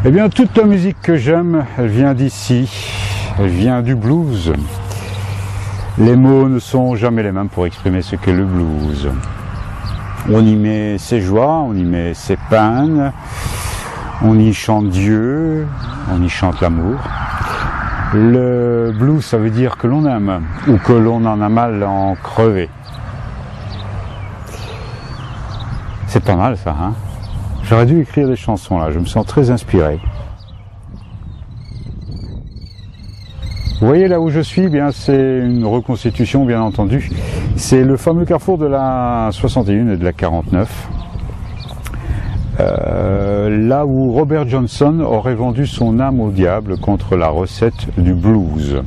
Eh bien, toute la musique que j'aime, elle vient d'ici, elle vient du blues. Les mots ne sont jamais les mêmes pour exprimer ce qu'est le blues. On y met ses joies, on y met ses peines, on y chante Dieu, on y chante l'amour. Le blues, ça veut dire que l'on aime, ou que l'on en a mal en crever. C'est pas mal ça, hein? J'aurais dû écrire des chansons là, je me sens très inspiré. Vous voyez là où je suis, bien c'est une reconstitution bien entendu. C'est le fameux carrefour de la 61 et de la 49. Là où Robert Johnson aurait vendu son âme au diable contre la recette du blues.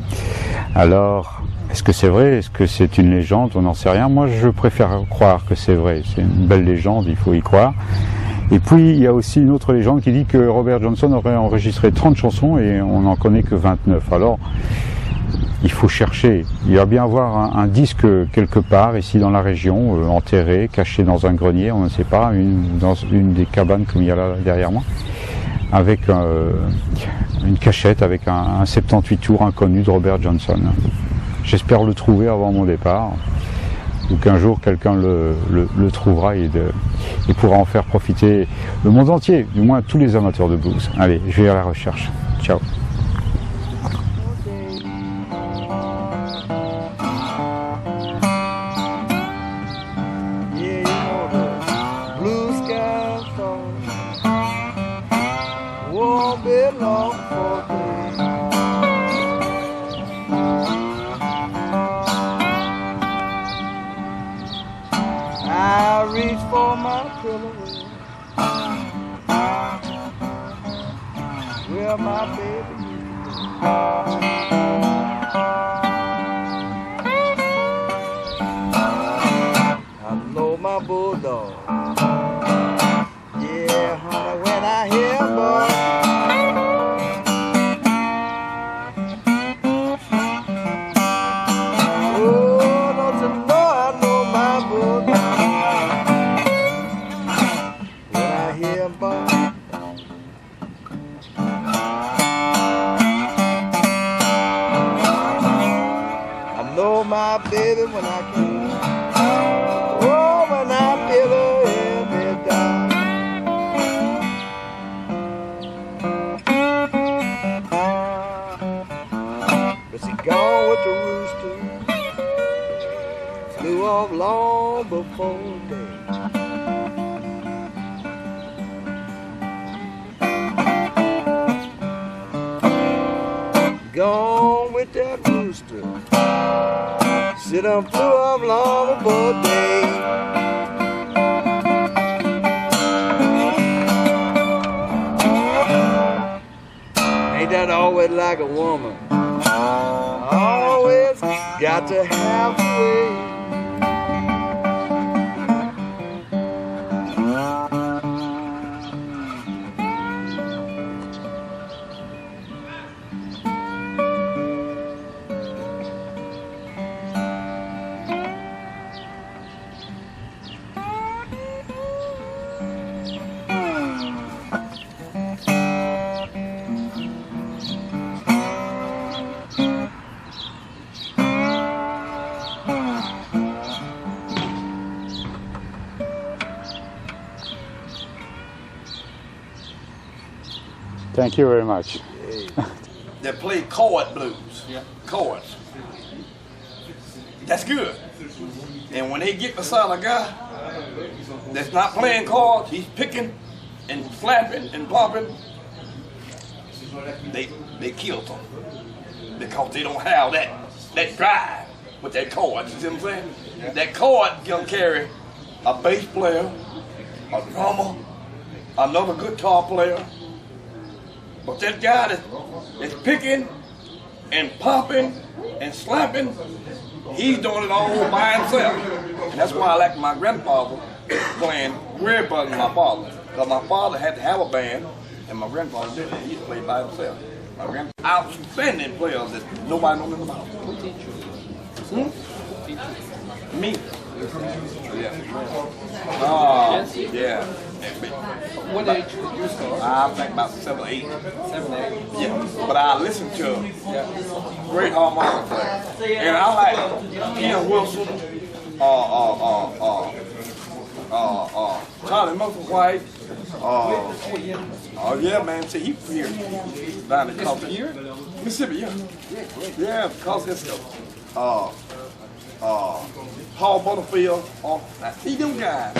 Alors, est-ce que c'est vrai? Est-ce que c'est une légende? On n'en sait rien. Moi, je préfère croire que c'est vrai. C'est une belle légende, il faut y croire. Et puis, il y a aussi une autre légende qui dit que Robert Johnson aurait enregistré 30 chansons et on n'en connaît que 29. Alors, il faut chercher. Il va bien avoir un disque quelque part, ici dans la région, enterré, caché dans un grenier, on ne sait pas, dans une des cabanes comme il y a là derrière moi, avec une cachette avec un 78 tours inconnu de Robert Johnson. J'espère le trouver avant mon départ, ou qu'un jour quelqu'un le trouvera et pourra en faire profiter le monde entier, du moins tous les amateurs de blues. Allez, je vais à la recherche. Ciao. I reach for my pillow where my baby I know my bulldog. Yeah, honey, when I hear boy, oh, don't you know I know my bulldog. I know my baby when I can. Oh, when I feel her in me down. But she gone with the rooster. Flew off long before day. Gone with that rooster. Sit on flew off long before day. Ain't that always like a woman? Always got to have a way. Thank you very much. They play chord blues. Yeah. Chords. That's good. And when they get beside a guy that's not playing chords, he's picking and flapping and popping, they kill them. Because they don't have that drive with that chord. You see what I'm saying? Yeah. That chord can carry a bass player, a drummer, another guitar player. But that guy that's picking and popping and slapping, he's doing it all by himself. And that's why I like my grandfather playing way better than my father. Because my father had to have a band, and my grandfather didn't. He played by himself. My grandfather, outstanding players that nobody knows about. Who teach you? Me. Yeah. Oh, yeah. What age did you start? I think about 7 or 8. 7, 8. Yeah, but I listen to great harmonica player, and I like Ian Wilson, Charlie Murphy White. Oh yeah, man. See, he from here down the coast. Mississippi, yeah, because it's Paul Butterfield. Now see them guys.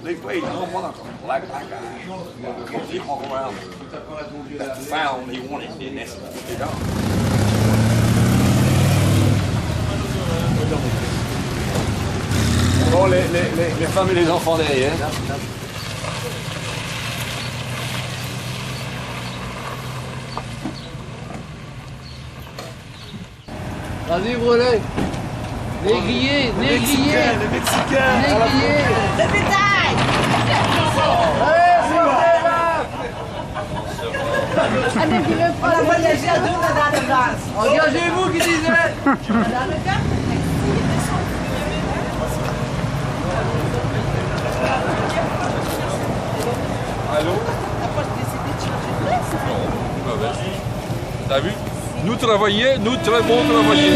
They played the harmonica like that guy. Because he hung around. That's the sound he wanted, and that's what they done. Bon, les femmes et les enfants derrière. Vas-y, brûlez. Les grillés, les grillés. Les Mexicains. Les grillés. Le bétail! On a voyagé à deux dans le place. Engagez-vous, qui disait. Dans le cas, Allô? t'as pas décidé de changer de place? T'as vu? Nous travaillons, nous très bon travailler.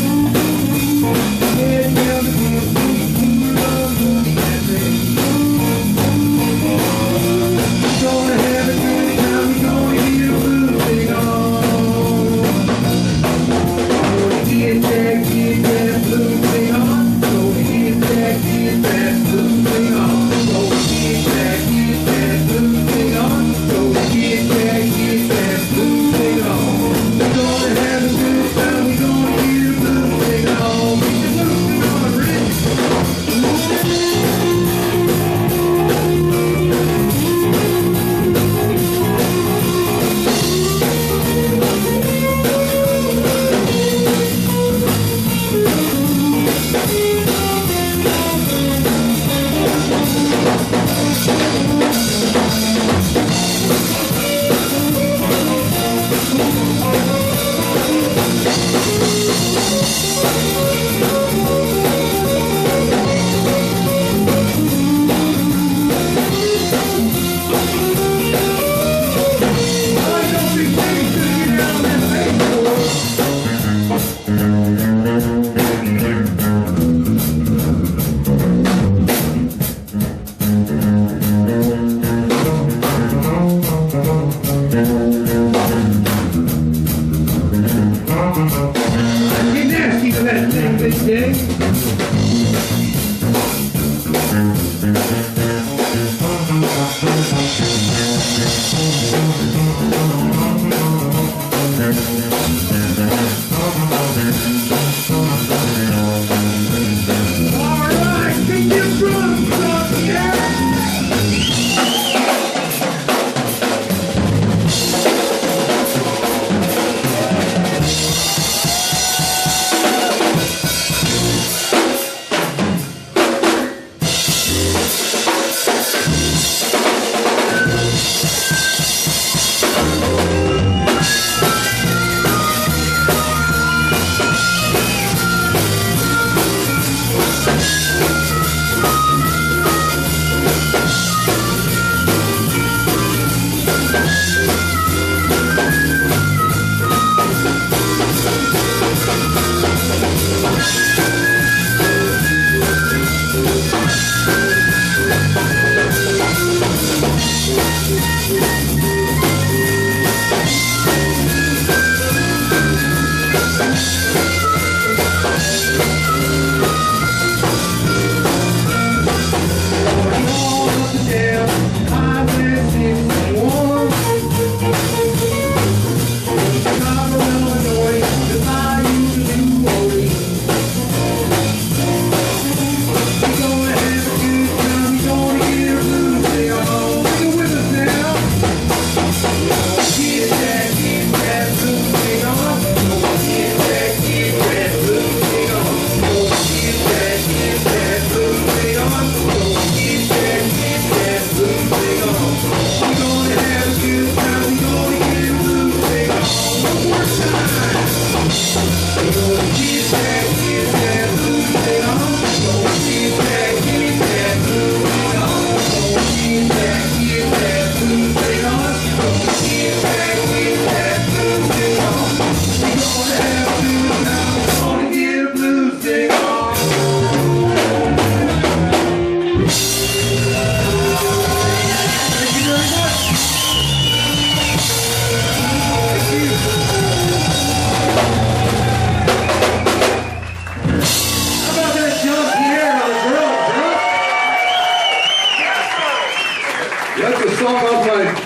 Yeah.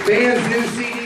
band's new CD.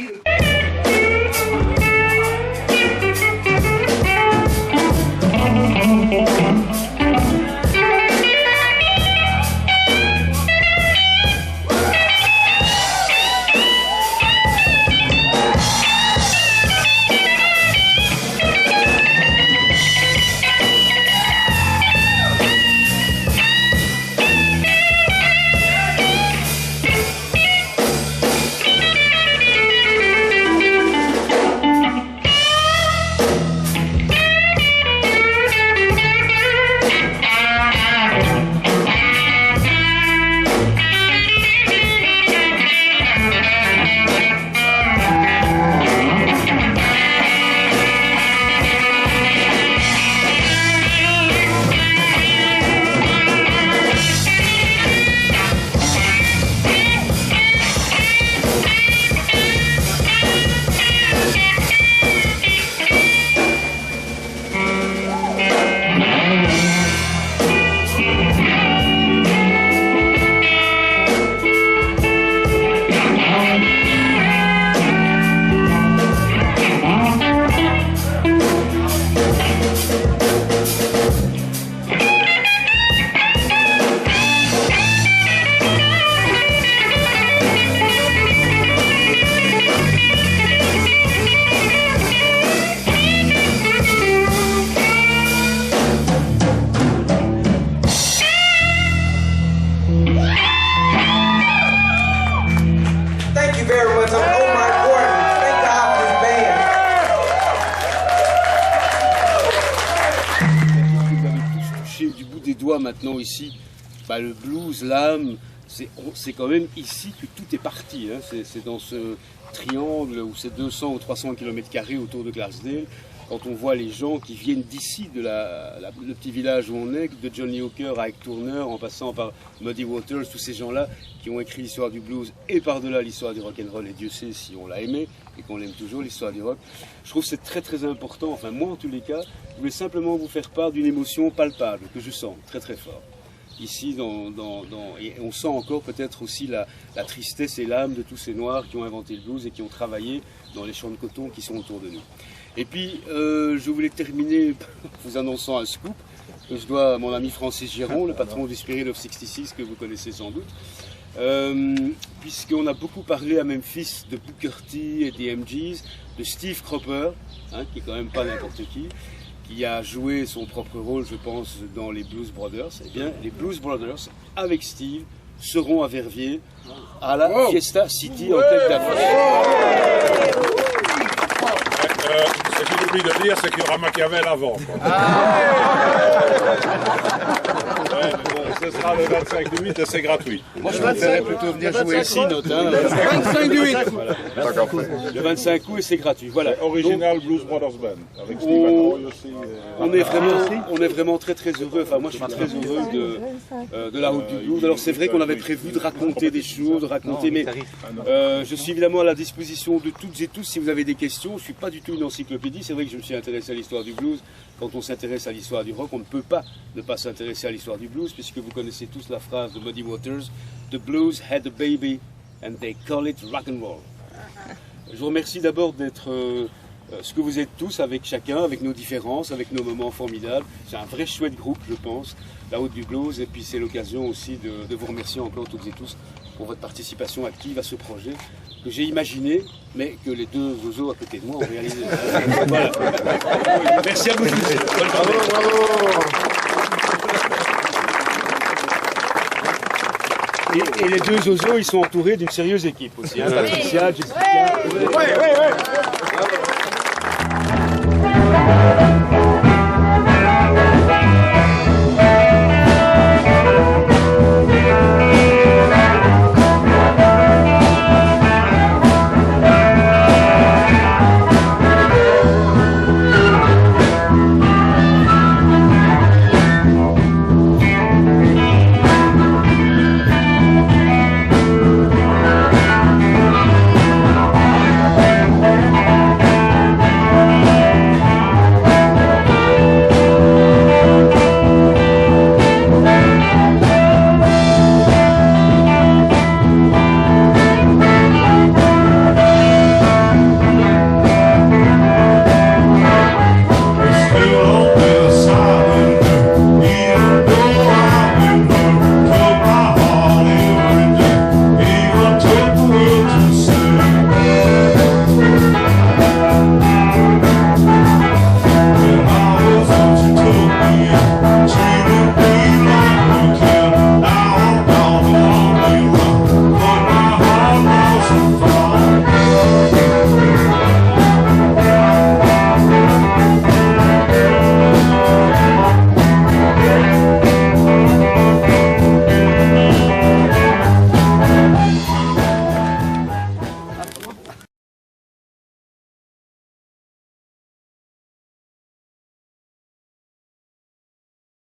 Thank you very much. I'm Omar Gordon. Thank God for this band. Vous avez tous touché du bout des doigts maintenant ici, le blues, l'âme, c'est quand même ici que tout est parti. Hein. C'est dans ce triangle où c'est 200 ou 300 km² autour de Glasdale. Quand on voit les gens qui viennent d'ici, de le petit village où on est, de Johnny Hooker à Ike Turner, en passant par Muddy Waters, tous ces gens-là qui ont écrit l'histoire du blues et par-delà l'histoire du rock'n'roll, et Dieu sait si on l'a aimé et qu'on l'aime toujours, l'histoire du rock. Je trouve que c'est très très important, enfin moi en tous les cas, je voulais simplement vous faire part d'une émotion palpable que je sens très très fort. Ici, et on sent encore peut-être aussi la tristesse et l'âme de tous ces Noirs qui ont inventé le blues et qui ont travaillé dans les champs de coton qui sont autour de nous. Et puis, je voulais terminer en vous annonçant un scoop que je dois à mon ami Francis Géron, le patron du Spirit of 66, que vous connaissez sans doute. Puisqu'on a beaucoup parlé à Memphis de Booker T et des MGs, de Steve Cropper, qui est quand même pas n'importe qui a joué son propre rôle, je pense, dans les Blues Brothers. Eh bien, les Blues Brothers, avec Steve, seront à Verviers, à la Fiesta City en tête d'affiche. Ce qu'il oublie de dire, c'est qu'il y aura Machiavel avant. Ouais, mais bon, ce sera le 25 du 8 et c'est gratuit. Moi, je préférerais plutôt venir jouer ici, note. 25 du 8. Voilà. Le 25 août et c'est gratuit. Voilà. Original Blues Brothers Band. Avec Steve Ackroyd aussi. On est vraiment très très heureux. Enfin, moi, je suis très heureux de la route du blues. Alors, c'est vrai qu'on avait prévu de raconter des choses, mais je suis évidemment à la disposition de toutes et tous si vous avez des questions. Je ne suis pas du tout une encyclopédie. C'est vrai que je me suis intéressé à l'histoire du blues. Quand on s'intéresse à l'histoire du rock, on ne peut pas ne pas s'intéresser à l'histoire du blues, puisque vous connaissez tous la phrase de Muddy Waters, "The blues had a baby and they call it rock and roll." Je vous remercie d'abord d'être ce que vous êtes tous, avec chacun, avec nos différences, avec nos moments formidables. C'est un vrai chouette groupe, je pense, la route du blues, et puis c'est l'occasion aussi de vous remercier encore toutes et tous pour votre participation active à ce projet que j'ai imaginé, mais que les deux oiseaux à côté de moi ont réalisé. Voilà. Merci à vous tous. Et les deux oiseaux, ils sont entourés d'une sérieuse équipe aussi. Patricia, Jessica.